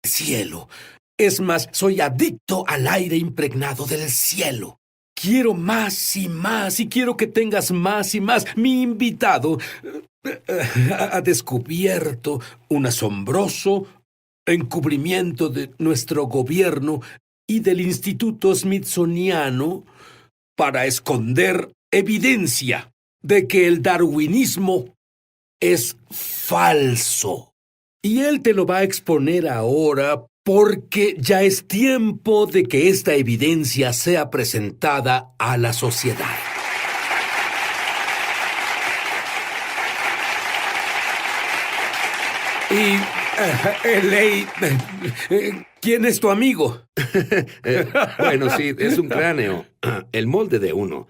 cielo. Es más, soy adicto al aire impregnado del cielo. Quiero más y quiero que tengas más y más. Mi invitado ha descubierto un asombroso encubrimiento de nuestro gobierno y del Instituto Smithsoniano para esconder evidencia de que el darwinismo es falso. Y él te lo va a exponer ahora porque ya es tiempo de que esta evidencia sea presentada a la sociedad. Ley, ¿quién es tu amigo? Bueno, sí, es un cráneo. El molde de uno,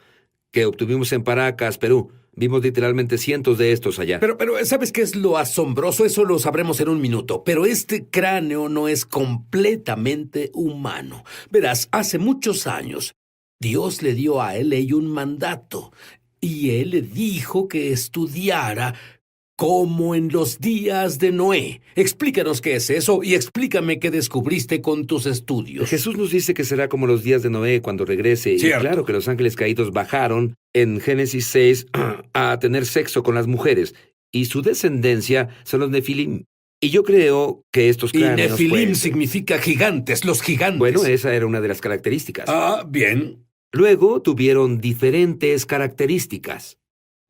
que obtuvimos en Paracas, Perú. Vimos literalmente cientos de estos allá. Pero, ¿sabes qué es lo asombroso? Eso lo sabremos en un minuto. Pero este cráneo no es completamente humano. Verás, hace muchos años, Dios le dio a L.A. un mandato. Y él le dijo que estudiara como en los días de Noé. Explícanos qué es eso y explícame qué descubriste con tus estudios. Jesús nos dice que será como los días de Noé cuando regrese. Cierto. Y claro que los ángeles caídos bajaron en Génesis 6 a tener sexo con las mujeres. Y su descendencia son los Nefilim. Y yo creo que estos Y cráneos... Nefilim significa gigantes, los gigantes. Bueno, esa era una de las características. Ah, bien. Luego tuvieron diferentes características.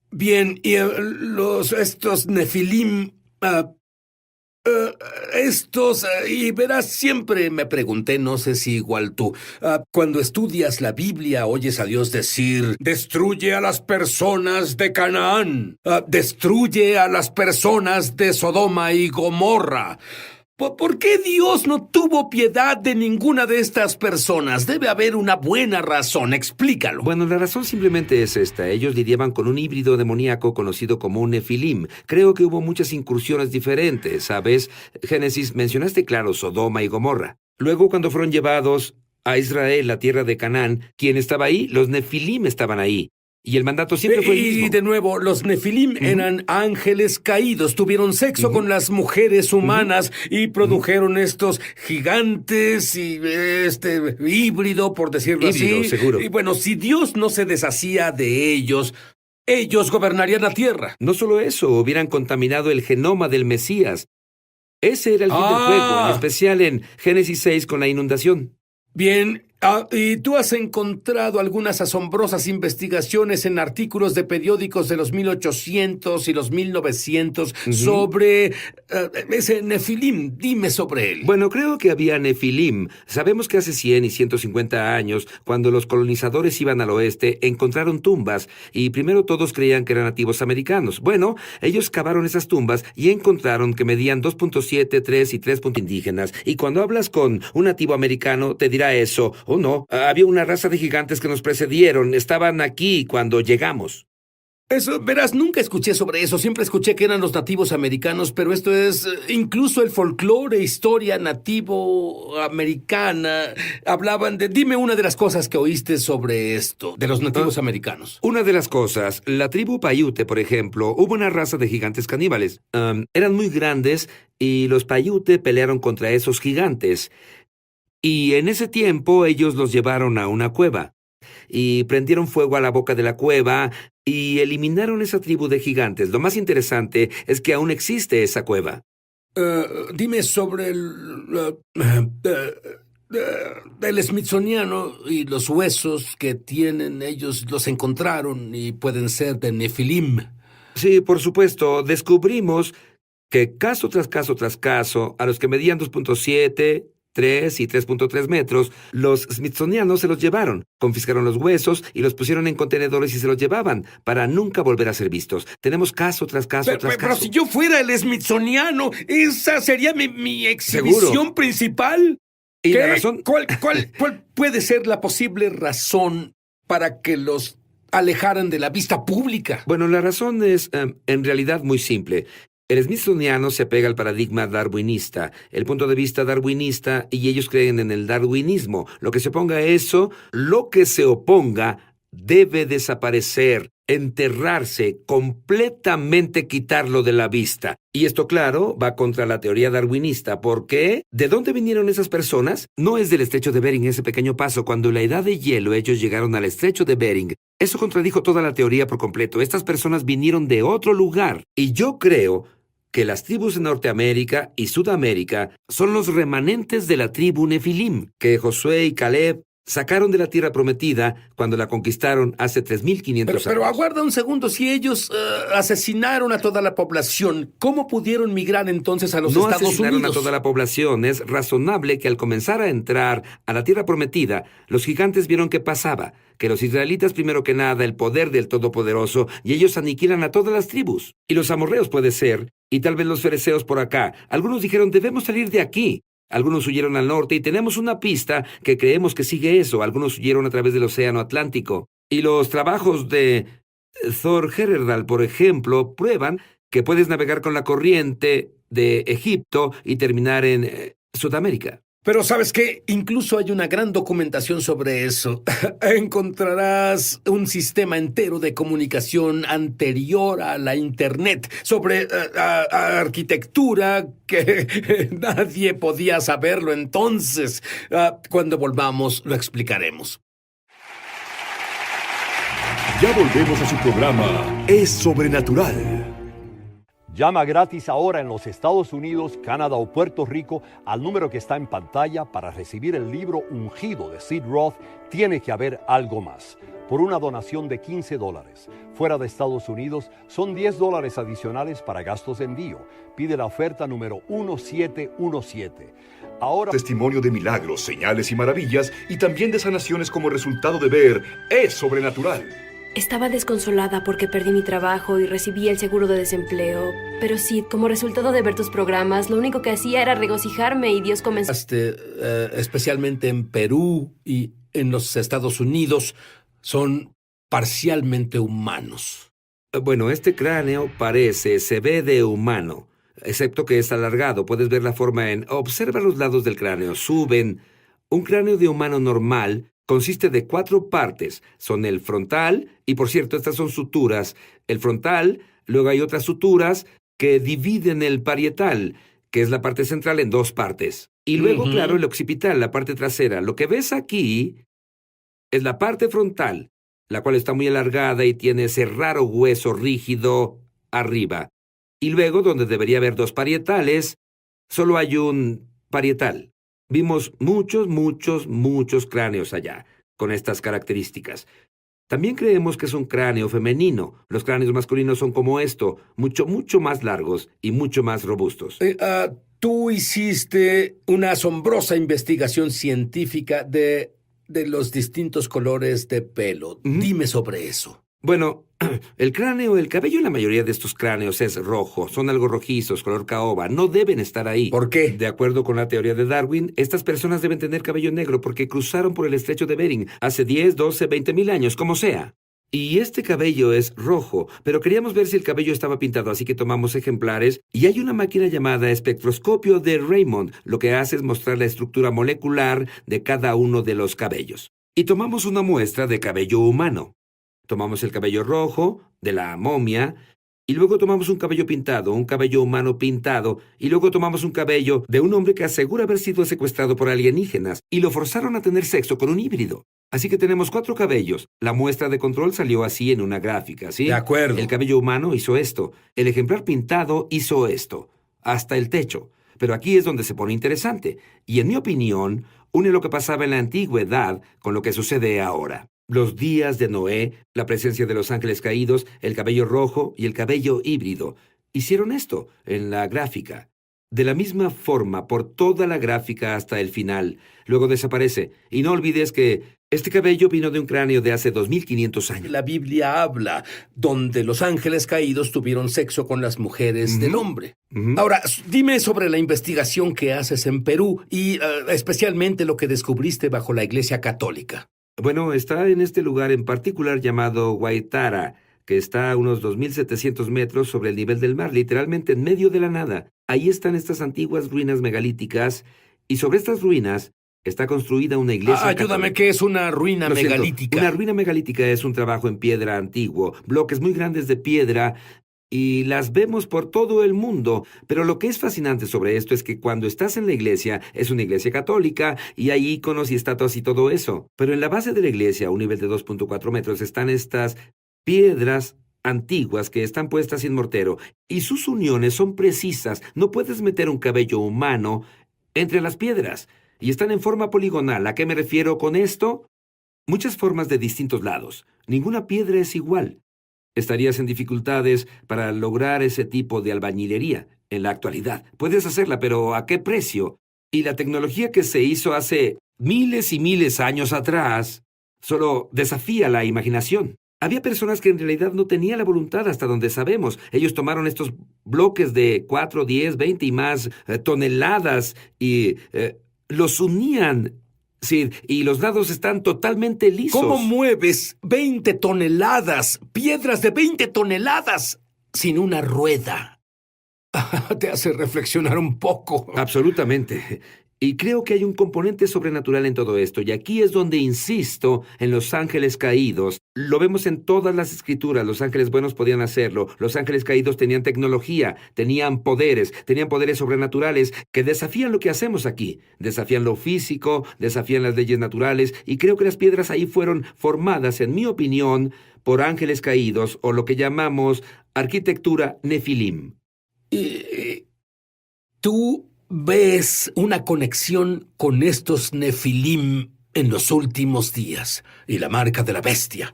Bien, y estos Nefilim, y verás, siempre me pregunté, no sé si igual tú, cuando estudias la Biblia oyes a Dios decir, destruye a las personas de Canaán, destruye a las personas de Sodoma y Gomorra. ¿Por qué Dios no tuvo piedad de ninguna de estas personas? Debe haber una buena razón, explícalo. Bueno, la razón simplemente es esta. Ellos lidiaban con un híbrido demoníaco conocido como un Nefilim. Creo que hubo muchas incursiones diferentes, ¿sabes? Génesis, mencionaste claro Sodoma y Gomorra. Luego, cuando fueron llevados a Israel, la tierra de Canaán, ¿quién estaba ahí? Los Nefilim estaban ahí. Y el mandato siempre fue el mismo. Y de nuevo, los Nefilim eran ángeles caídos, tuvieron sexo con las mujeres humanas y produjeron estos gigantes y este híbrido, por decirlo Híbrido, así. seguro. Y bueno, si Dios no se deshacía de ellos gobernarían la tierra. No solo eso, hubieran contaminado el genoma del Mesías. Ese era el fin del juego, en especial en Génesis 6 con la inundación. Bien, y tú has encontrado algunas asombrosas investigaciones en artículos de periódicos de los 1800 y los 1900 sobre ese Nefilim. Dime sobre él. Bueno, creo que había Nefilim. Sabemos que hace 100 y 150 años, cuando los colonizadores iban al oeste, encontraron tumbas, y primero todos creían que eran nativos americanos. Bueno, ellos cavaron esas tumbas y encontraron que medían 2.7, 3 y 3 indígenas. Y cuando hablas con un nativo americano, te dirá eso. Oh, no, había una raza de gigantes que nos precedieron. Estaban aquí cuando llegamos. Eso, verás, nunca escuché sobre eso. Siempre escuché que eran los nativos americanos, pero esto es incluso el folclore, historia nativo americana. Hablaban de... Dime una de las cosas que oíste sobre esto, de los nativos americanos. Una de las cosas, la tribu Paiute, por ejemplo, hubo una raza de gigantes caníbales. Eran muy grandes y los Paiute pelearon contra esos gigantes. Y en ese tiempo ellos los llevaron a una cueva y prendieron fuego a la boca de la cueva y eliminaron esa tribu de gigantes. Lo más interesante es que aún existe esa cueva. Dime sobre el Smithsoniano y los huesos que tienen. Ellos los encontraron y pueden ser de Nefilim. Sí, por supuesto. Descubrimos que caso tras caso tras caso, a los que medían 2.7... 3 y 3.3 metros, los smithsonianos se los llevaron, confiscaron los huesos y los pusieron en contenedores y se los llevaban para nunca volver a ser vistos. Tenemos caso tras caso tras caso. Pero si yo fuera el Smithsoniano, esa sería mi exhibición ¿Seguro? Principal. ¿Y la razón? ¿Cuál puede ser la posible razón para que los alejaran de la vista pública? Bueno, la razón es en realidad muy simple. El smithsoniano se apega al paradigma darwinista, el punto de vista darwinista, y ellos creen en el darwinismo. Lo que se oponga a eso, lo que se oponga, debe desaparecer, enterrarse, completamente quitarlo de la vista. Y esto, claro, va contra la teoría darwinista. ¿Por qué? ¿De dónde vinieron esas personas? No es del estrecho de Bering ese pequeño paso. Cuando en la edad de hielo ellos llegaron al estrecho de Bering, eso contradijo toda la teoría por completo. Estas personas vinieron de otro lugar. Y yo creo que las tribus de Norteamérica y Sudamérica son los remanentes de la tribu Nefilim, que Josué y Caleb sacaron de la tierra prometida cuando la conquistaron hace 3.500 años. Pero aguarda un segundo. Si ellos asesinaron a toda la población, ¿cómo pudieron migrar entonces a los No Estados asesinaron Unidos? a toda la población. Es razonable que al comenzar a entrar a la tierra prometida, los gigantes vieron qué pasaba, que los israelitas primero que nada el poder del Todopoderoso y ellos aniquilan a todas las tribus. Y los amorreos puede ser, y tal vez los fereceos por acá. Algunos dijeron, debemos salir de aquí. Algunos huyeron al norte y tenemos una pista que creemos que sigue eso. Algunos huyeron a través del Océano Atlántico. Y los trabajos de Thor Heyerdahl, por ejemplo, prueban que puedes navegar con la corriente de Egipto y terminar en Sudamérica. Pero ¿sabes qué? Incluso hay una gran documentación sobre eso. Encontrarás un sistema entero de comunicación anterior a la Internet, sobre arquitectura que nadie podía saberlo entonces. Cuando volvamos lo explicaremos. Ya volvemos a su programa Es Sobrenatural. Llama gratis ahora en los Estados Unidos, Canadá o Puerto Rico al número que está en pantalla para recibir el libro Ungido de Sid Roth. Tiene que haber algo más. Por una donación de $15. Fuera de Estados Unidos son $10 adicionales para gastos de envío. Pide la oferta número 1717. Ahora, Testimonio de milagros, señales y maravillas, y también de sanaciones como resultado de ver Es Sobrenatural. Estaba desconsolada porque perdí mi trabajo y recibí el seguro de desempleo. Pero sí, como resultado de ver tus programas, lo único que hacía era regocijarme y Dios comenzó... Especialmente en Perú y en los Estados Unidos, son parcialmente humanos. Bueno, este cráneo se ve de humano, excepto que es alargado. Puedes ver la forma observa los lados del cráneo, suben. Un cráneo de humano normal consiste de 4 partes. Son el frontal, y por cierto, estas son suturas. El frontal, luego hay otras suturas que dividen el parietal, que es la parte central, en 2 partes. Y luego, claro, el occipital, la parte trasera. Lo que ves aquí es la parte frontal, la cual está muy alargada y tiene ese raro hueso rígido arriba. Y luego, donde debería haber 2 parietales, solo hay un parietal. Vimos muchos cráneos allá, con estas características. También creemos que es un cráneo femenino. Los cráneos masculinos son como esto, mucho más largos y mucho más robustos. Tú hiciste una asombrosa investigación científica de los distintos colores de pelo. Dime sobre eso. Bueno, el cabello en la mayoría de estos cráneos es rojo. Son algo rojizos, color caoba. No deben estar ahí. ¿Por qué? De acuerdo con la teoría de Darwin, estas personas deben tener cabello negro porque cruzaron por el estrecho de Bering hace 10, 12, 20 mil años, como sea. Y este cabello es rojo, pero queríamos ver si el cabello estaba pintado, así que tomamos ejemplares y hay una máquina llamada espectroscopio de Raymond. Lo que hace es mostrar la estructura molecular de cada uno de los cabellos. Y tomamos una muestra de cabello humano. Tomamos el cabello rojo de la momia, y luego tomamos un cabello pintado, un cabello humano pintado, y luego tomamos un cabello de un hombre que asegura haber sido secuestrado por alienígenas, y lo forzaron a tener sexo con un híbrido. Así que tenemos 4 cabellos. La muestra de control salió así en una gráfica, ¿sí? De acuerdo. El cabello humano hizo esto. El ejemplar pintado hizo esto. Hasta el techo. Pero aquí es donde se pone interesante. Y en mi opinión, une lo que pasaba en la antigüedad con lo que sucede ahora. Los días de Noé, la presencia de los ángeles caídos, el cabello rojo y el cabello híbrido. Hicieron esto en la gráfica. De la misma forma, por toda la gráfica hasta el final. Luego desaparece. Y no olvides que este cabello vino de un cráneo de hace 2.500 años. La Biblia habla donde los ángeles caídos tuvieron sexo con las mujeres del hombre. Ahora, dime sobre la investigación que haces en Perú y especialmente lo que descubriste bajo la Iglesia Católica. Bueno, está en este lugar en particular llamado Guaitara, que está a unos 2.700 metros sobre el nivel del mar, literalmente en medio de la nada. Ahí están estas antiguas ruinas megalíticas, y sobre estas ruinas Está construida una iglesia Ayúdame, católica. ¿qué es una ruina Lo siento, megalítica? Una ruina megalítica es un trabajo en piedra antiguo, bloques muy grandes de piedra, y las vemos por todo el mundo. Pero lo que es fascinante sobre esto es que cuando estás en la iglesia, es una iglesia católica, y hay íconos y estatuas y todo eso. Pero en la base de la iglesia, a un nivel de 2.4 metros, están estas piedras antiguas que están puestas sin mortero, y sus uniones son precisas. No puedes meter un cabello humano entre las piedras, y están en forma poligonal. ¿A qué me refiero con esto? Muchas formas de distintos lados. Ninguna piedra es igual. Estarías en dificultades para lograr ese tipo de albañilería en la actualidad. Puedes hacerla, pero ¿a qué precio? Y la tecnología que se hizo hace miles y miles de años atrás solo desafía la imaginación. Había personas que en realidad no tenían la voluntad hasta donde sabemos. Ellos tomaron estos bloques de 4, 10, 20 y más toneladas y los unían. Sí, y los lados están totalmente lisos. ¿Cómo mueves 20 toneladas, piedras de 20 toneladas, sin una rueda? Te hace reflexionar un poco. Absolutamente. Y creo que hay un componente sobrenatural en todo esto, y aquí es donde insisto en los ángeles caídos. Lo vemos en todas las escrituras. Los ángeles buenos podían hacerlo. Los ángeles caídos tenían tecnología, tenían poderes sobrenaturales que desafían lo que hacemos aquí. Desafían lo físico, desafían las leyes naturales, y creo que las piedras ahí fueron formadas, en mi opinión, por ángeles caídos, o lo que llamamos arquitectura nefilim. ¿Tú ves una conexión con estos nefilim en los últimos días y la marca de la bestia?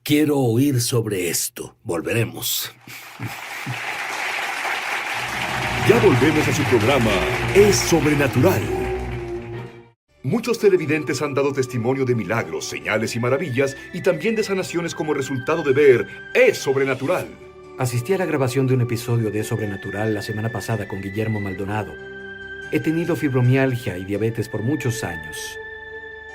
Quiero oír sobre esto. Volveremos. Ya volvemos a su programa Es Sobrenatural. Muchos televidentes han dado testimonio de milagros, señales y maravillas, y también de sanaciones como resultado de ver Es Sobrenatural. Asistí a la grabación de un episodio de Sobrenatural la semana pasada con Guillermo Maldonado. He tenido fibromialgia y diabetes por muchos años.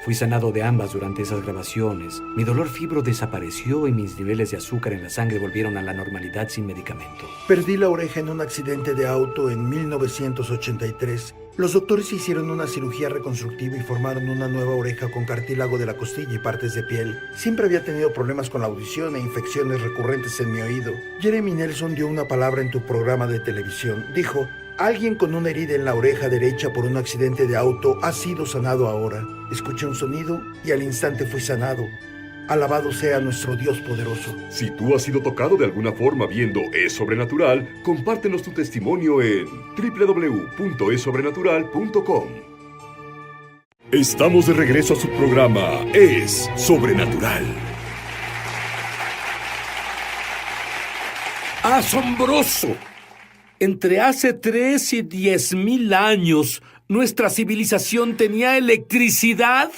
Fui sanado de ambas durante esas grabaciones. Mi dolor fibro desapareció y mis niveles de azúcar en la sangre volvieron a la normalidad sin medicamento. Perdí la oreja en un accidente de auto en 1983. Los doctores hicieron una cirugía reconstructiva y formaron una nueva oreja con cartílago de la costilla y partes de piel. Siempre había tenido problemas con la audición e infecciones recurrentes en mi oído. Jeremy Nelson dio una palabra en tu programa de televisión. Dijo: alguien con una herida en la oreja derecha por un accidente de auto ha sido sanado ahora. Escuché un sonido y al instante fui sanado. Alabado sea nuestro Dios poderoso. Si tú has sido tocado de alguna forma viendo Es Sobrenatural, compártenos tu testimonio en www.esobrenatural.com. Estamos de regreso a su programa Es Sobrenatural. ¡Asombroso! Entre hace 3 y 10,000 años, ¿nuestra civilización tenía electricidad?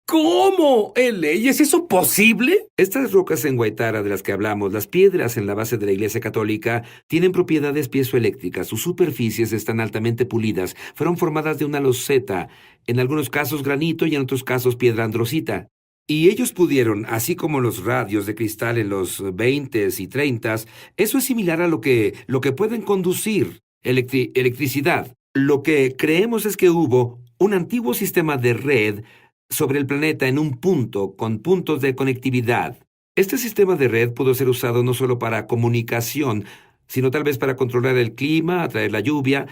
¿Cómo? ¿L? ¿Y es eso posible? Estas rocas en Guaitara de las que hablamos, las piedras en la base de la Iglesia Católica, tienen propiedades piezoeléctricas. Sus superficies están altamente pulidas. Fueron formadas de una loseta, en algunos casos granito y en otros casos piedra androsita. Y ellos pudieron, así como los radios de cristal en los 20s y 30s, eso es similar a lo que pueden conducir electricidad. Lo que creemos es que hubo un antiguo sistema de red sobre el planeta en un punto, con puntos de conectividad. Este sistema de red pudo ser usado no solo para comunicación, sino tal vez para controlar el clima, atraer la lluvia,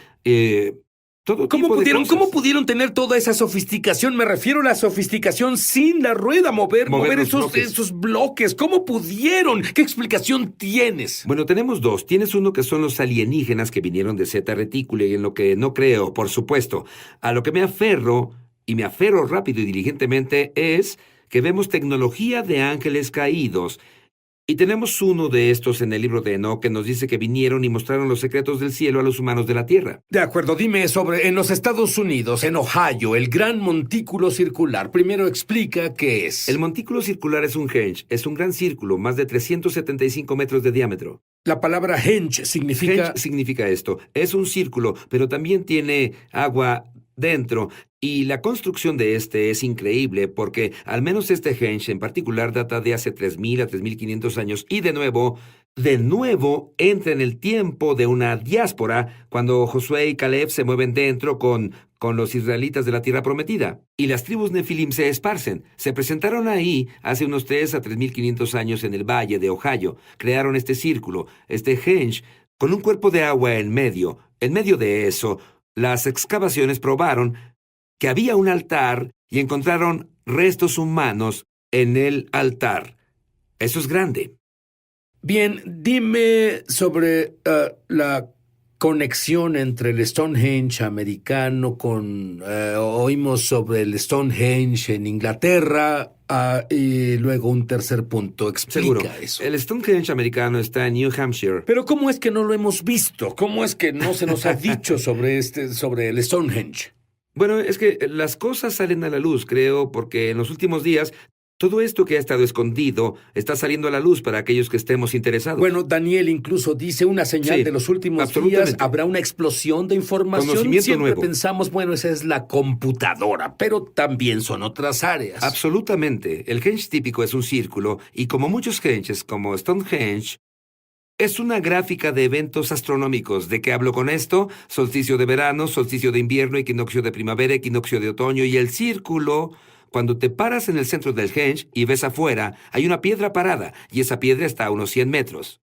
todo tipo de cosas. ¿Cómo pudieron tener toda esa sofisticación? Me refiero a la sofisticación sin la rueda, mover los esos bloques. ¿Cómo pudieron? ¿Qué explicación tienes? Bueno, tenemos dos. Tienes uno que son los alienígenas que vinieron de Zeta Reticuli, y en lo que no creo, por supuesto. A lo que me aferro, y me aferro rápido y diligentemente, es que vemos tecnología de ángeles caídos. Y tenemos uno de estos en el libro de Enoc que nos dice que vinieron y mostraron los secretos del cielo a los humanos de la tierra. De acuerdo, dime sobre en los Estados Unidos, en Ohio, el gran montículo circular. Primero explica qué es. El montículo circular es un henge, es un gran círculo, más de 375 metros de diámetro. La palabra henge significa... Henge significa esto, es un círculo, pero también tiene agua dentro. Y la construcción de este es increíble porque al menos este henge en particular data de hace 3,000 a 3,500 años y de nuevo entra en el tiempo de una diáspora cuando Josué y Caleb se mueven dentro con con los israelitas de la tierra prometida. Y las tribus Nefilim se esparcen. Se presentaron ahí hace unos 3 a 3.500 años en el valle de Ohio. Crearon este círculo, este henge, con un cuerpo de agua en medio. En medio de eso, las excavaciones probaron que había un altar y encontraron restos humanos en el altar. Eso es grande. Bien, dime sobre la conexión entre el Stonehenge americano con... oímos sobre el Stonehenge en Inglaterra y luego un tercer punto. Explica Seguro. eso. El Stonehenge americano está en New Hampshire. Pero ¿cómo es que no lo hemos visto? ¿Cómo es que no se nos ha dicho sobre el Stonehenge? Bueno, es que las cosas salen a la luz, creo, porque en los últimos días todo esto que ha estado escondido está saliendo a la luz para aquellos que estemos interesados. Bueno, Daniel incluso dice una señal Sí, de los últimos absolutamente. días. Habrá una explosión de información. Conocimiento Siempre nuevo. pensamos, bueno, esa es la computadora, pero también son otras áreas. Absolutamente. El henge típico es un círculo y como muchos henges, como Stonehenge, es una gráfica de eventos astronómicos. ¿De qué hablo con esto? Solsticio de verano, solsticio de invierno, equinoccio de primavera, equinoccio de otoño y el círculo. Cuando te paras en el centro del henge y ves afuera, hay una piedra parada y esa piedra está a unos 100 metros.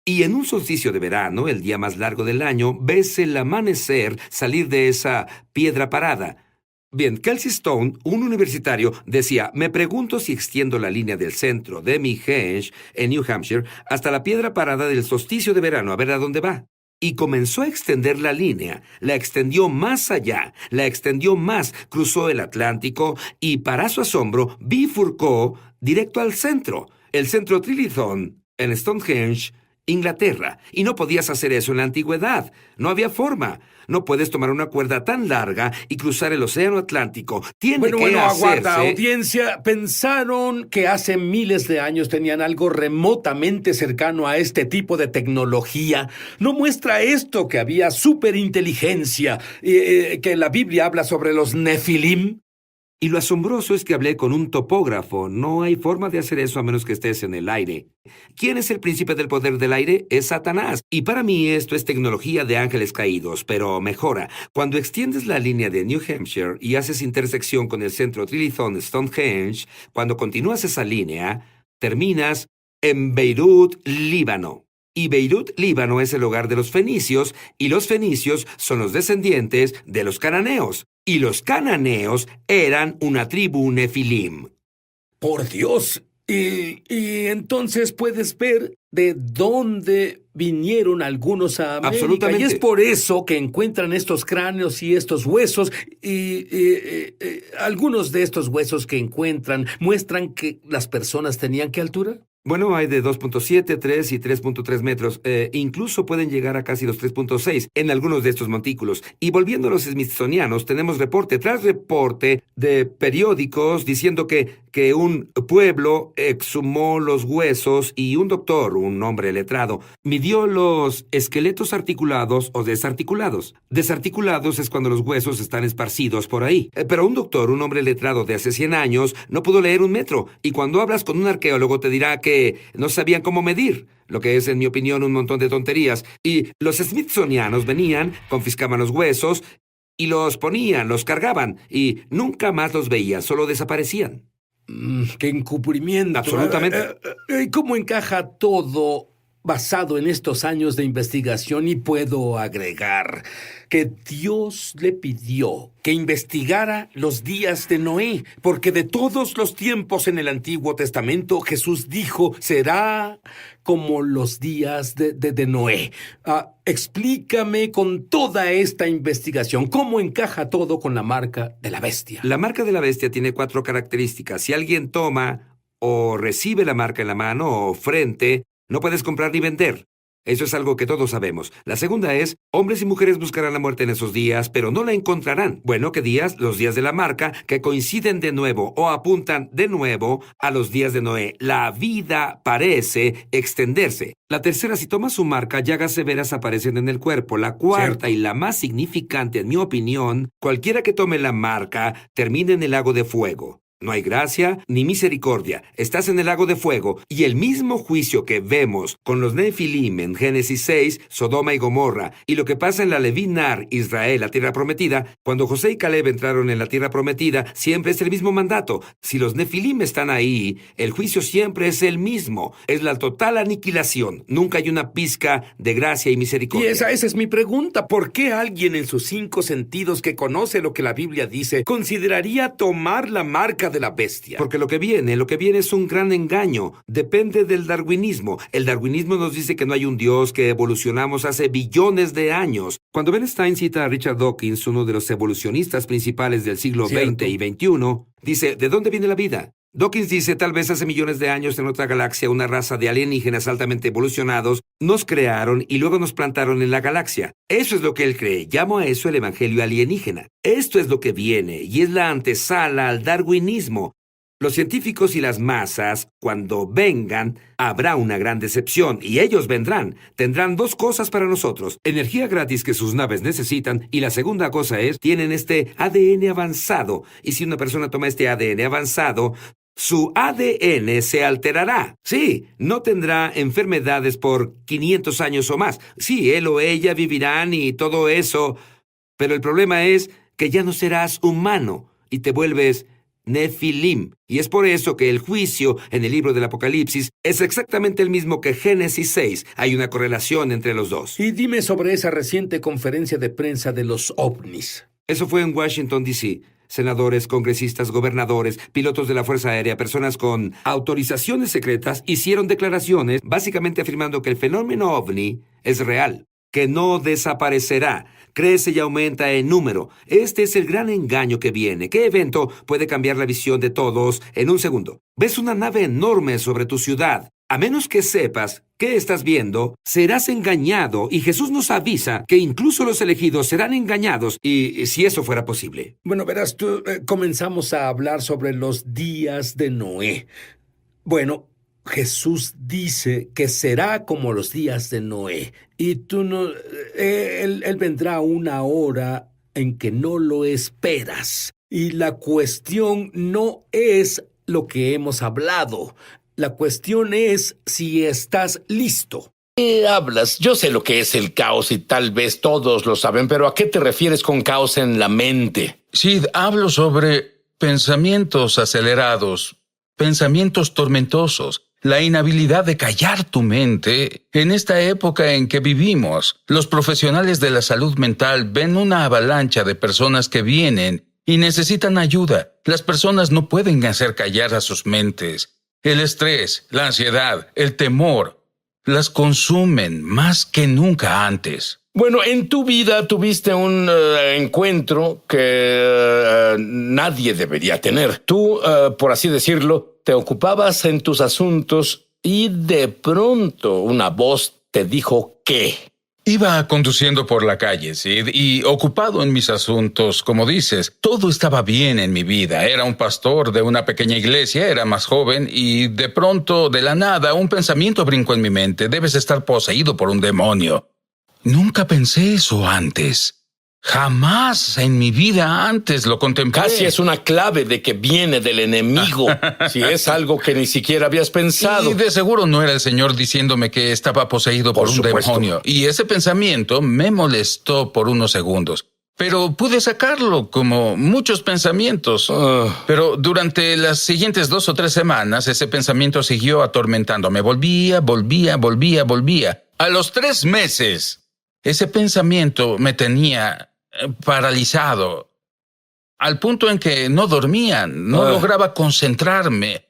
Y en un solsticio de verano, el día más largo del año, ves el amanecer salir de esa piedra parada. Bien, Kelsey Stone, un universitario, decía, me pregunto si extiendo la línea del centro de mi henge en New Hampshire hasta la piedra parada del solsticio de verano, a ver a dónde va. Y comenzó a extender la línea, la extendió más allá, la extendió más, cruzó el Atlántico y, para su asombro, bifurcó directo al centro, el centro Trilithon, en Stonehenge, Inglaterra. Y no podías hacer eso en la antigüedad. No había forma. No puedes tomar una cuerda tan larga y cruzar el océano Atlántico. Tiene que aguarda, hacerse... audiencia. Pensaron que hace miles de años tenían algo remotamente cercano a este tipo de tecnología. ¿No muestra esto que había superinteligencia, que la Biblia habla sobre los Nefilim? Y lo asombroso es que hablé con un topógrafo. No hay forma de hacer eso a menos que estés en el aire. ¿Quién es el príncipe del poder del aire? Es Satanás. Y para mí esto es tecnología de ángeles caídos, pero mejora. Cuando extiendes la línea de New Hampshire y haces intersección con el centro Trilithon Stonehenge, cuando continúas esa línea, terminas en Beirut, Líbano. Y Beirut, Líbano es el hogar de los fenicios, y los fenicios son los descendientes de los cananeos. Y los cananeos eran una tribu nefilim. Por Dios. Y entonces puedes ver de dónde vinieron algunos a América. Absolutamente. Y es por eso que encuentran estos cráneos y estos huesos. Y algunos de estos huesos que encuentran muestran que las personas tenían ¿qué altura? Bueno, hay de 2.7, 3 y 3.3 metros. Incluso pueden llegar a casi los 3.6 en algunos de estos montículos. Y volviendo a los smithsonianos, tenemos reporte tras reporte de periódicos diciendo que un pueblo exhumó los huesos y un doctor, un hombre letrado, midió los esqueletos articulados o desarticulados. Desarticulados es cuando los huesos están esparcidos por ahí. Pero un doctor, un hombre letrado de hace 100 años, no pudo leer 1 metro. Y cuando hablas con un arqueólogo te dirá que no sabían cómo medir, lo que es, en mi opinión, un montón de tonterías. Y los smithsonianos venían, confiscaban los huesos y los ponían, los cargaban y nunca más los veían, solo desaparecían. ¡Qué encubrimiento! Absolutamente. ¿Y cómo encaja todo basado en estos años de investigación? Y puedo agregar que Dios le pidió que investigara los días de Noé, porque de todos los tiempos en el Antiguo Testamento, Jesús dijo, será como los días de Noé. Explícame con toda esta investigación, ¿cómo encaja todo con la marca de la bestia? La marca de la bestia tiene 4 características. Si alguien toma o recibe la marca en la mano o frente, no puedes comprar ni vender. Eso es algo que todos sabemos. La segunda es, hombres y mujeres buscarán la muerte en esos días, pero no la encontrarán. Bueno, ¿qué días? Los días de la marca, que coinciden de nuevo o apuntan de nuevo a los días de Noé. La vida parece extenderse. La tercera, si tomas su marca, llagas severas aparecen en el cuerpo. La cuarta y la más significante, en mi opinión, cualquiera que tome la marca termina en el lago de fuego. No hay gracia ni misericordia. Estás en el lago de fuego, y el mismo juicio que vemos con los Nefilim en Génesis 6, Sodoma y Gomorra, y lo que pasa en la Leví-Nar, Israel, la tierra prometida, cuando José y Caleb entraron en la tierra prometida, siempre es el mismo mandato. Si los Nefilim están ahí, el juicio siempre es el mismo. Es la total aniquilación. Nunca hay una pizca de gracia y misericordia. Y esa es mi pregunta. ¿Por qué alguien en sus 5 sentidos que conoce lo que la Biblia dice consideraría tomar la marca de la bestia? Porque lo que viene es un gran engaño. Depende del darwinismo. El darwinismo nos dice que no hay un Dios, que evolucionamos hace billones de años. Cuando Ben Stein cita a Richard Dawkins, uno de los evolucionistas principales del siglo XX y XXI, dice, ¿de dónde viene la vida? Dawkins dice, tal vez hace millones de años en otra galaxia una raza de alienígenas altamente evolucionados nos crearon y luego nos plantaron en la galaxia. Eso es lo que él cree. Llamo a eso el evangelio alienígena. Esto es lo que viene y es la antesala al darwinismo. Los científicos y las masas, cuando vengan, habrá una gran decepción, y ellos vendrán. Tendrán 2 cosas para nosotros: energía gratis que sus naves necesitan, y la segunda cosa es, tienen este ADN avanzado. Y si una persona toma este ADN avanzado, su ADN se alterará. Sí, no tendrá enfermedades por 500 años o más. Sí, él o ella vivirán y todo eso. Pero el problema es que ya no serás humano y te vuelves Nefilim. Y es por eso que el juicio en el libro del Apocalipsis es exactamente el mismo que Génesis 6. Hay una correlación entre los dos. Y dime sobre esa reciente conferencia de prensa de los ovnis. Eso fue en Washington, D.C. Senadores, congresistas, gobernadores, pilotos de la Fuerza Aérea, personas con autorizaciones secretas hicieron declaraciones básicamente afirmando que el fenómeno ovni es real, que no desaparecerá, crece y aumenta en número. Este es el gran engaño que viene. ¿Qué evento puede cambiar la visión de todos en un segundo? Ves una nave enorme sobre tu ciudad. A menos que sepas qué estás viendo, serás engañado, y Jesús nos avisa que incluso los elegidos serán engañados, y si eso fuera posible. Bueno, verás, comenzamos a hablar sobre los días de Noé. Bueno, Jesús dice que será como los días de Noé, y tú no... Él vendrá una hora en que no lo esperas. Y la cuestión no es lo que hemos hablado. La cuestión es si estás listo. ¿Qué hablas? Yo sé lo que es el caos y tal vez todos lo saben, pero ¿a qué te refieres con caos en la mente? Sid, hablo sobre pensamientos acelerados, pensamientos tormentosos, la inhabilidad de callar tu mente. En esta época en que vivimos, los profesionales de la salud mental ven una avalancha de personas que vienen y necesitan ayuda. Las personas no pueden hacer callar a sus mentes. El estrés, la ansiedad, el temor, las consumen más que nunca antes. Bueno, en tu vida tuviste un encuentro que nadie debería tener. Tú, por así decirlo, te ocupabas en tus asuntos y de pronto una voz te dijo ¿qué? Iba conduciendo por la calle, Sid, y ocupado en mis asuntos, como dices. Todo estaba bien en mi vida. Era un pastor de una pequeña iglesia, era más joven, y de pronto, de la nada, un pensamiento brincó en mi mente. Debes estar poseído por un demonio. Nunca pensé eso antes. Jamás en mi vida antes lo contemplé. Casi es una clave de que viene del enemigo, si es algo que ni siquiera habías pensado. Y de seguro no era el Señor diciéndome que estaba poseído por un demonio. Y ese pensamiento me molestó por unos segundos. Pero pude sacarlo, como muchos pensamientos. Pero durante las siguientes 2 o 3 semanas, ese pensamiento siguió atormentándome. Volvía. A los 3 meses, ese pensamiento me tenía paralizado, al punto en que no dormía, no lograba concentrarme.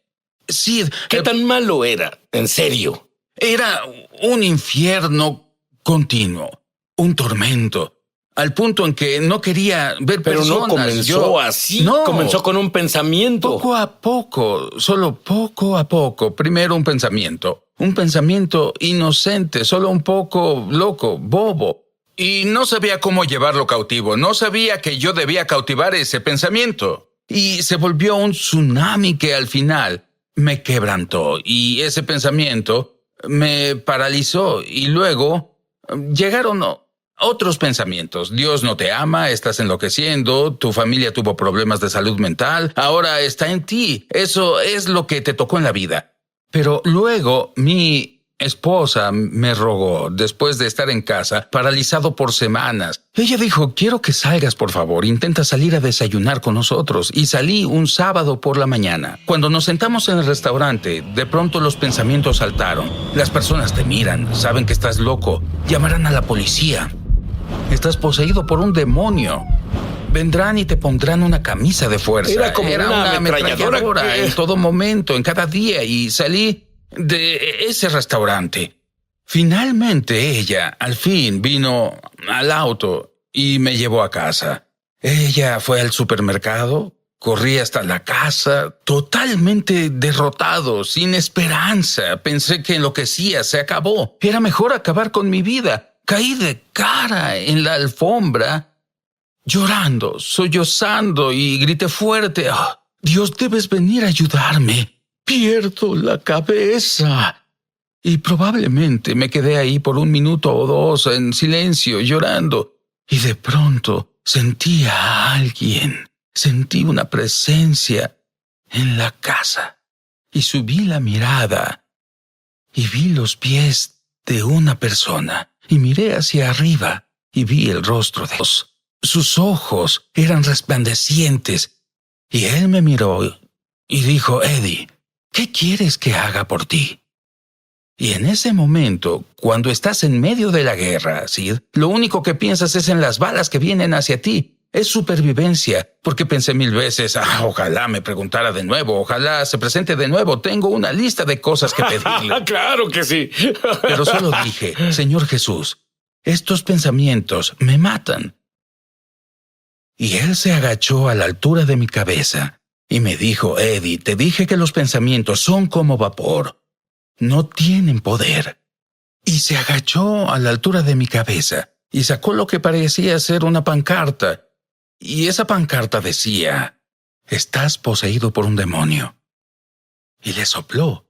Sí, ¿qué tan malo era? En serio. Era un infierno continuo, un tormento, al punto en que no quería ver personas. Pero no comenzó así, no. Comenzó con un pensamiento. Poco a poco, solo poco a poco. Primero un pensamiento inocente, solo un poco loco, bobo. Y no sabía cómo llevarlo cautivo. No sabía que yo debía cautivar ese pensamiento. Y se volvió un tsunami que al final me quebrantó. Y ese pensamiento me paralizó. Y luego llegaron otros pensamientos. Dios no te ama, estás enloqueciendo, tu familia tuvo problemas de salud mental, ahora está en ti. Eso es lo que te tocó en la vida. Pero luego mi esposa me rogó, después de estar en casa, paralizado por semanas. Ella dijo, quiero que salgas, por favor, intenta salir a desayunar con nosotros. Y salí un sábado por la mañana. Cuando nos sentamos en el restaurante, de pronto los pensamientos saltaron. Las personas te miran, saben que estás loco, llamarán a la policía. Estás poseído por un demonio. Vendrán y te pondrán una camisa de fuerza. Era como una ametralladora en todo momento, en cada día, y salí de ese restaurante. Finalmente ella, al fin, vino al auto y me llevó a casa. Ella fue al supermercado, corrí hasta la casa, totalmente derrotado, sin esperanza. Pensé que enloquecía, se acabó. Era mejor acabar con mi vida. Caí de cara en la alfombra, llorando, sollozando, y grité fuerte, «Oh, Dios, debes venir a ayudarme. Pierdo la cabeza». Y probablemente me quedé ahí por 1 minuto o 2 en silencio, llorando. Y de pronto sentí a alguien. Sentí una presencia en la casa. Y subí la mirada y vi los pies de una persona. Y miré hacia arriba y vi el rostro de Dios. Sus ojos eran resplandecientes. Y él me miró y dijo, «Eddie, ¿qué quieres que haga por ti?» Y en ese momento, cuando estás en medio de la guerra, Sid, lo único que piensas es en las balas que vienen hacia ti. Es supervivencia, porque pensé 1000 veces, ojalá me preguntara de nuevo, ojalá se presente de nuevo, tengo una lista de cosas que pedirle. ¡Claro que sí! Pero solo dije, Señor Jesús, estos pensamientos me matan. Y él se agachó a la altura de mi cabeza y me dijo, Eddie, te dije que los pensamientos son como vapor. No tienen poder. Y se agachó a la altura de mi cabeza y sacó lo que parecía ser una pancarta. Y esa pancarta decía, «Estás poseído por un demonio». Y le sopló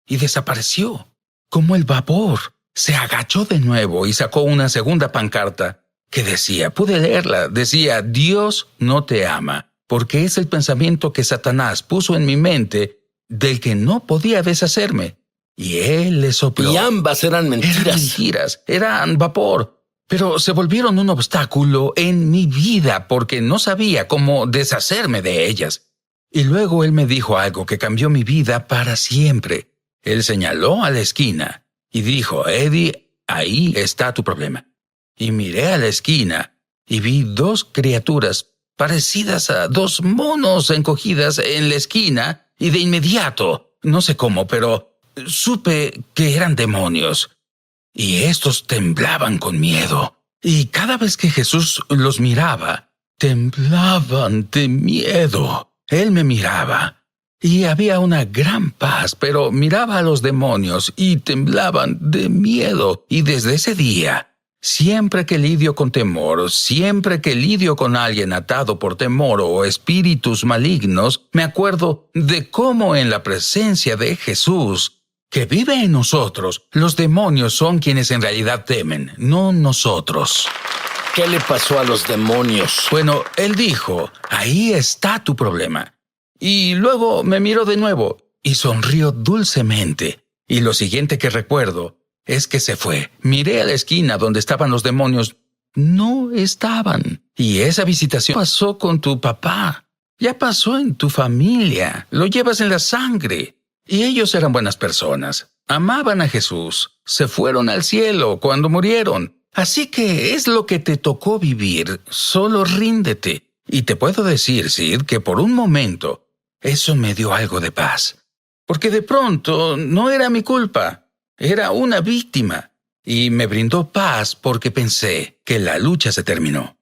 y desapareció, como el vapor. Se agachó de nuevo y sacó una segunda pancarta que decía, pude leerla, decía, «Dios no te ama», porque es el pensamiento que Satanás puso en mi mente del que no podía deshacerme. Y él le sopló. Y ambas eran mentiras. Eran vapor. Pero se volvieron un obstáculo en mi vida porque no sabía cómo deshacerme de ellas. Y luego él me dijo algo que cambió mi vida para siempre. Él señaló a la esquina y dijo, Eddie, ahí está tu problema. Y miré a la esquina y vi 2 criaturas parecidas a 2 monos encogidas en la esquina y de inmediato, no sé cómo, pero supe que eran demonios. Y estos temblaban con miedo. Y cada vez que Jesús los miraba, temblaban de miedo. Él me miraba y había una gran paz, pero miraba a los demonios y temblaban de miedo. Y desde ese día, siempre que lidio con temor, siempre que lidio con alguien atado por temor o espíritus malignos, me acuerdo de cómo en la presencia de Jesús, que vive en nosotros, los demonios son quienes en realidad temen, no nosotros. ¿Qué le pasó a los demonios? Bueno, él dijo, ahí está tu problema. Y luego me miró de nuevo y sonrió dulcemente. Y lo siguiente que recuerdo es que se fue. Miré a la esquina donde estaban los demonios. No estaban. Y esa visitación pasó con tu papá. Ya pasó en tu familia. Lo llevas en la sangre. Y ellos eran buenas personas. Amaban a Jesús. Se fueron al cielo cuando murieron. Así que es lo que te tocó vivir. Solo ríndete. Y te puedo decir, Sid, que por un momento eso me dio algo de paz. Porque de pronto no era mi culpa. Era una víctima. Y me brindó paz porque pensé que la lucha se terminó.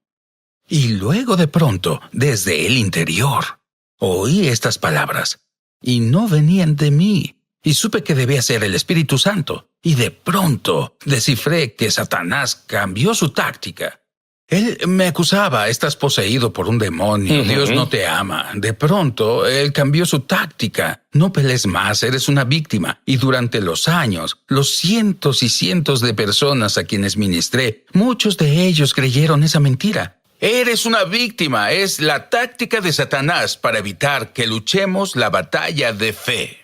Y luego de pronto, desde el interior, oí estas palabras. Y no venían de mí. Y supe que debía ser el Espíritu Santo. Y de pronto descifré que Satanás cambió su táctica. Él me acusaba, estás poseído por un demonio, Dios no te ama. De pronto, él cambió su táctica. No pelees más, eres una víctima. Y durante los años, los cientos y cientos de personas a quienes ministré, muchos de ellos creyeron esa mentira. Eres una víctima, es la táctica de Satanás para evitar que luchemos la batalla de fe.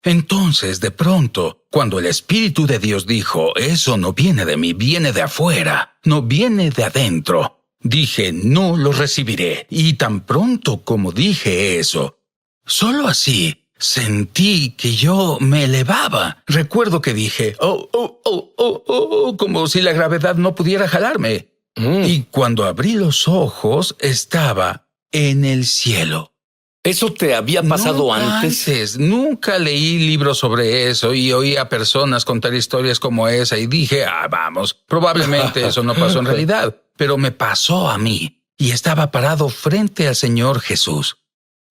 Entonces, de pronto, cuando el Espíritu de Dios dijo, eso no viene de mí, viene de afuera, no viene de adentro, dije, no lo recibiré. Y tan pronto como dije eso, solo así sentí que yo me elevaba. Recuerdo que dije, como si la gravedad no pudiera jalarme. Y cuando abrí los ojos, estaba en el cielo. ¿Eso te había pasado antes? Nunca leí libros sobre eso y oí a personas contar historias como esa y dije, vamos, probablemente eso no pasó en realidad, pero me pasó a mí y estaba parado frente al Señor Jesús.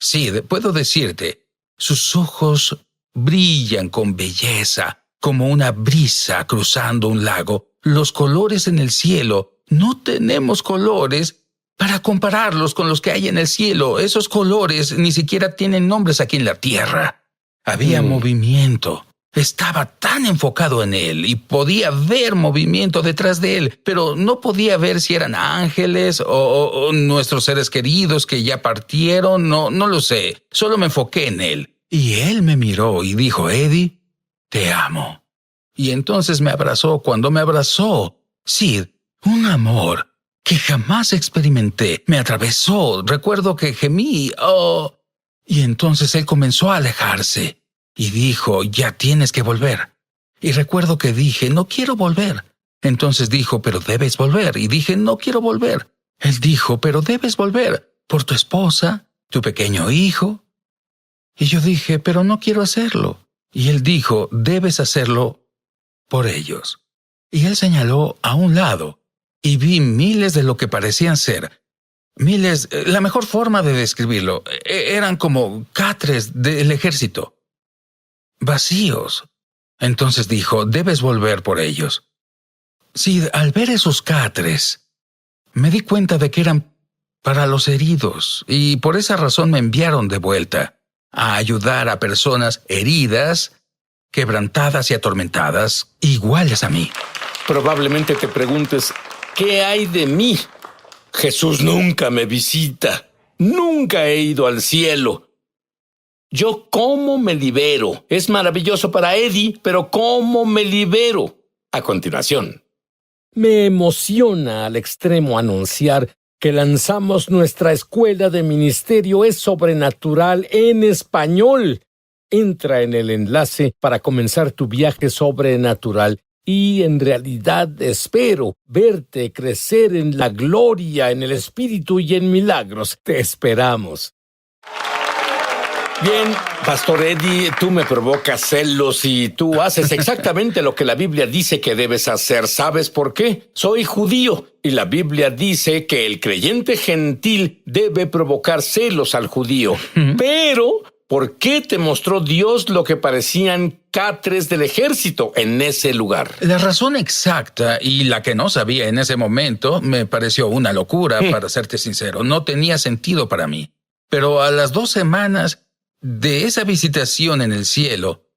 Sí, puedo decirte, sus ojos brillan con belleza, como una brisa cruzando un lago. Los colores en el cielo, no tenemos colores para compararlos con los que hay en el cielo. Esos colores ni siquiera tienen nombres aquí en la tierra. Había movimiento. Estaba tan enfocado en él y podía ver movimiento detrás de él, pero no podía ver si eran ángeles o nuestros seres queridos que ya partieron. No lo sé. Solo me enfoqué en él. Y él me miró y dijo, Eddie, te amo. Y entonces me abrazó. Cuando me abrazó, Sid, un amor que jamás experimenté, me atravesó. Recuerdo que gemí, y entonces él comenzó a alejarse y dijo, ya tienes que volver. Y recuerdo que dije, no quiero volver. Entonces dijo, pero debes volver. Y dije, no quiero volver. Él dijo, pero debes volver por tu esposa, tu pequeño hijo. Y yo dije, pero no quiero hacerlo. Y él dijo, debes hacerlo por ellos. Y él señaló a un lado. Y vi miles de lo que parecían ser. Miles, la mejor forma de describirlo, eran como catres del ejército. Vacíos. Entonces dijo, debes volver por ellos. Sí, al ver esos catres, me di cuenta de que eran para los heridos. Y por esa razón me enviaron de vuelta a ayudar a personas heridas, quebrantadas y atormentadas, iguales a mí. Probablemente te preguntes, ¿qué hay de mí? Jesús nunca me visita. Nunca he ido al cielo. ¿Yo cómo me libero? Es maravilloso para Eddie, pero ¿cómo me libero? A continuación. Me emociona al extremo anunciar que lanzamos nuestra escuela de ministerio Es Sobrenatural en español. Entra en el enlace para comenzar tu viaje sobrenatural. Y en realidad espero verte crecer en la gloria, en el Espíritu y en milagros. Te esperamos. Bien, Pastor Eddie, tú me provocas celos y tú haces exactamente lo que la Biblia dice que debes hacer. ¿Sabes por qué? Soy judío y la Biblia dice que el creyente gentil debe provocar celos al judío. Pero ¿por qué te mostró Dios lo que parecían catres del ejército en ese lugar? La razón exacta y la que no sabía en ese momento me pareció una locura, para serte sincero. No tenía sentido para mí. Pero a las 2 semanas de esa visitación en el cielo,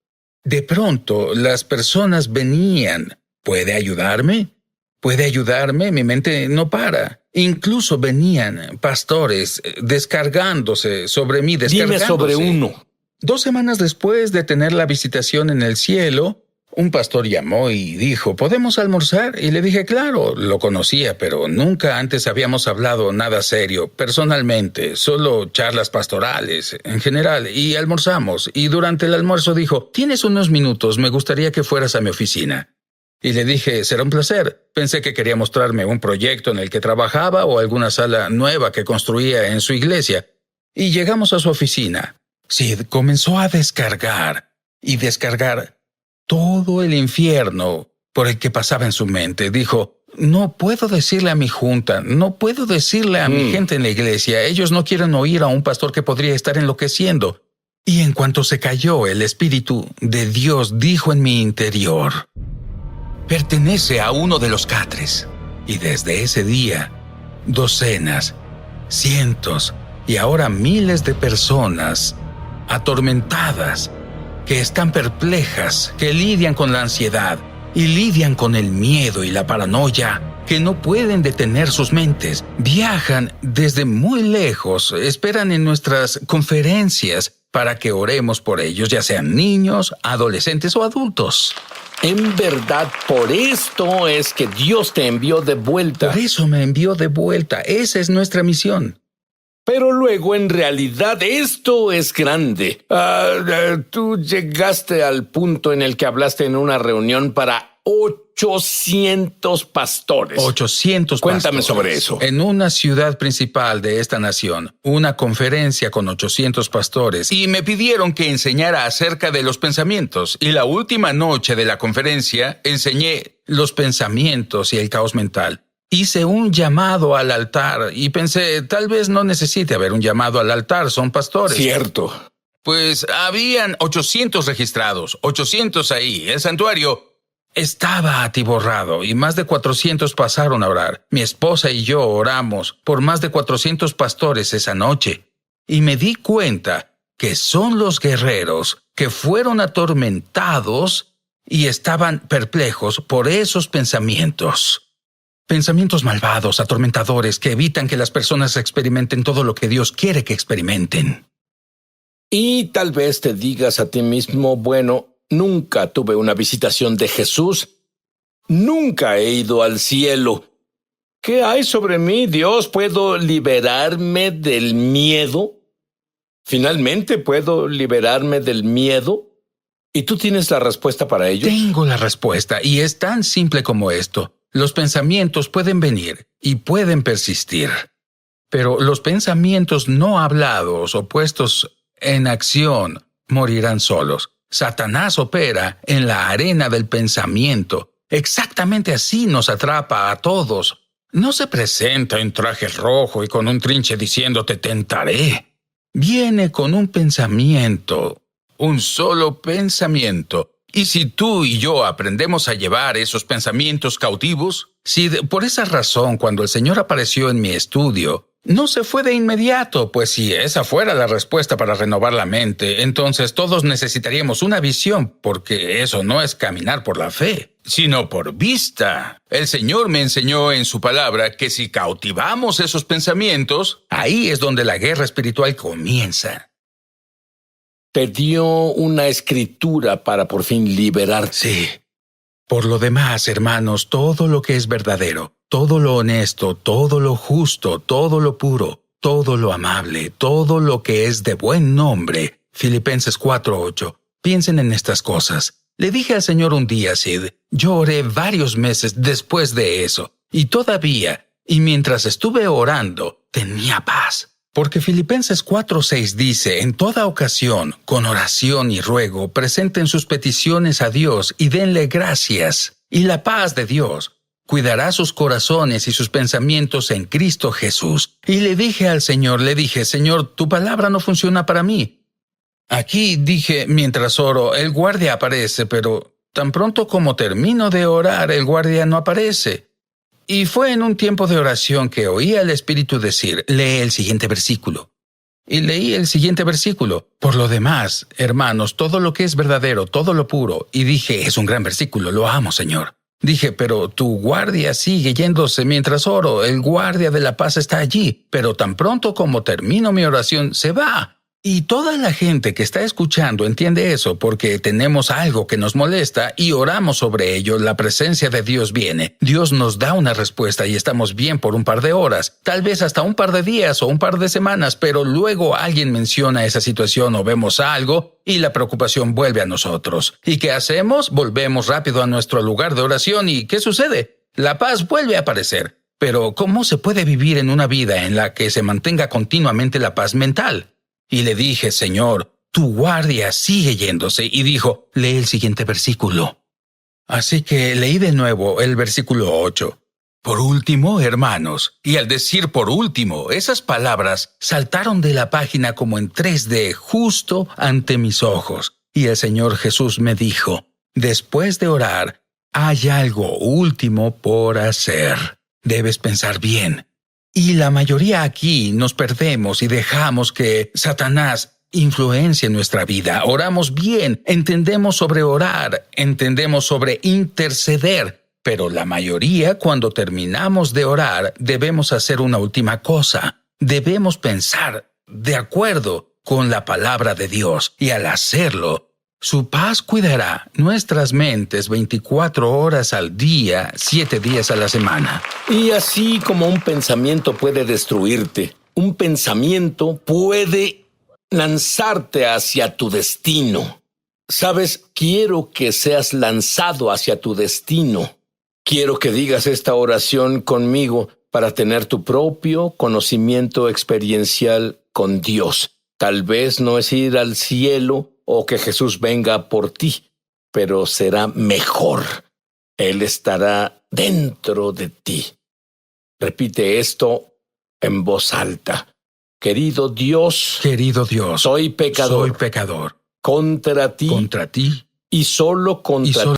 de pronto las personas venían. ¿Puede ayudarme? ¿Puede ayudarme? Mi mente no para. Incluso venían pastores descargándose sobre mí, Dime sobre uno. 2 semanas después de tener la visitación en el cielo, un pastor llamó y dijo, ¿podemos almorzar? Y le dije, claro, lo conocía, pero nunca antes habíamos hablado nada serio, personalmente, solo charlas pastorales, en general, y almorzamos. Y durante el almuerzo dijo, ¿tienes unos minutos? Me gustaría que fueras a mi oficina. Y le dije, será un placer. Pensé que quería mostrarme un proyecto en el que trabajaba o alguna sala nueva que construía en su iglesia. Y llegamos a su oficina. Sid comenzó a descargar y descargar todo el infierno por el que pasaba en su mente. Dijo, no puedo decirle a mi junta, no puedo decirle a mi gente en la iglesia. Ellos no quieren oír a un pastor que podría estar enloqueciendo. Y en cuanto se cayó, el Espíritu de Dios dijo en mi interior, pertenece a uno de los catres. Y desde ese día, docenas, cientos y ahora miles de personas atormentadas, que están perplejas, que lidian con la ansiedad y lidian con el miedo y la paranoia, que no pueden detener sus mentes. Viajan desde muy lejos, esperan en nuestras conferencias para que oremos por ellos, ya sean niños, adolescentes o adultos. En verdad, por esto es que Dios te envió de vuelta. Por eso me envió de vuelta. Esa es nuestra misión. Pero luego, en realidad, esto es grande. Tú llegaste al punto en el que hablaste en una reunión para 800 pastores. 800 Cuéntame pastores. sobre eso. En una ciudad principal de esta nación, una conferencia con 800 pastores, y me pidieron que enseñara acerca de los pensamientos. Y la última noche de la conferencia enseñé los pensamientos y el caos mental. Hice un llamado al altar y pensé, tal vez no necesite haber un llamado al altar, son pastores. Cierto. Pues habían 800 registrados, 800 ahí. El santuario estaba atiborrado y más de 400 pasaron a orar. Mi esposa y yo oramos por más de 400 pastores esa noche. Y me di cuenta que son los guerreros que fueron atormentados y estaban perplejos por esos pensamientos. Pensamientos malvados, atormentadores, que evitan que las personas experimenten todo lo que Dios quiere que experimenten. Y tal vez te digas a ti mismo, bueno, nunca tuve una visitación de Jesús. Nunca he ido al cielo. ¿Qué hay sobre mí, Dios? ¿Puedo liberarme del miedo? ¿Finalmente puedo liberarme del miedo? ¿Y tú tienes la respuesta para ello? Tengo la respuesta, y es tan simple como esto. Los pensamientos pueden venir y pueden persistir. Pero los pensamientos no hablados o puestos en acción morirán solos. Satanás opera en la arena del pensamiento. Exactamente así nos atrapa a todos. No se presenta en traje rojo y con un trinche diciendo te tentaré. Viene con un pensamiento, un solo pensamiento. Y si tú y yo aprendemos a llevar esos pensamientos cautivos, por esa razón cuando el Señor apareció en mi estudio, no se fue de inmediato, pues si esa fuera la respuesta para renovar la mente, entonces todos necesitaríamos una visión, porque eso no es caminar por la fe, sino por vista. El Señor me enseñó en su palabra que si cautivamos esos pensamientos, ahí es donde la guerra espiritual comienza. Te dio una escritura para por fin liberarte. Sí. Por lo demás, hermanos, todo lo que es verdadero, todo lo honesto, todo lo justo, todo lo puro, todo lo amable, todo lo que es de buen nombre. Filipenses 4:8. Piensen en estas cosas. Le dije al Señor un día, Sid, yo oré varios meses después de eso, y todavía, y mientras estuve orando, tenía paz. Porque Filipenses 4:6 dice, en toda ocasión, con oración y ruego, presenten sus peticiones a Dios y denle gracias. Y la paz de Dios cuidará sus corazones y sus pensamientos en Cristo Jesús. Y le dije al Señor, Señor, tu palabra no funciona para mí. Aquí dije, mientras oro, el guardia aparece, pero tan pronto como termino de orar, el guardia no aparece. Y fue en un tiempo de oración que oí al Espíritu decir, lee el siguiente versículo. Y leí el siguiente versículo. Por lo demás, hermanos, todo lo que es verdadero, todo lo puro. Y dije, es un gran versículo, lo amo, Señor. Dije, pero tu guardia sigue yéndose mientras oro. El guardia de la paz está allí, pero tan pronto como termino mi oración, se va. Y toda la gente que está escuchando entiende eso porque tenemos algo que nos molesta y oramos sobre ello. La presencia de Dios viene. Dios nos da una respuesta y estamos bien por un par de horas, tal vez hasta un par de días o un par de semanas, pero luego alguien menciona esa situación o vemos algo y la preocupación vuelve a nosotros. ¿Y qué hacemos? Volvemos rápido a nuestro lugar de oración y ¿qué sucede? La paz vuelve a aparecer. Pero ¿cómo se puede vivir en una vida en la que se mantenga continuamente la paz mental? Y le dije, Señor, tu guardia sigue yéndose. Y dijo, lee el siguiente versículo. Así que leí de nuevo el versículo 8. Por último, hermanos, y al decir por último, esas palabras saltaron de la página como en 3D justo ante mis ojos. Y el Señor Jesús me dijo, después de orar, hay algo último por hacer. Debes pensar bien. Y la mayoría aquí nos perdemos y dejamos que Satanás influencia nuestra vida. Oramos bien, entendemos sobre orar, entendemos sobre interceder, pero la mayoría, cuando terminamos de orar, debemos hacer una última cosa. Debemos pensar de acuerdo con la palabra de Dios, y al hacerlo, su paz cuidará nuestras mentes 24 horas al día, 7 días a la semana. Y así como un pensamiento puede destruirte, un pensamiento puede lanzarte hacia tu destino. ¿Sabes? Quiero que seas lanzado hacia tu destino. Quiero que digas esta oración conmigo para tener tu propio conocimiento experiencial con Dios. Tal vez no es ir al cielo o que Jesús venga por ti, pero será mejor. Él estará dentro de ti. Repite esto en voz alta. Querido Dios, soy pecador. Contra ti. Contra ti. Y solo contra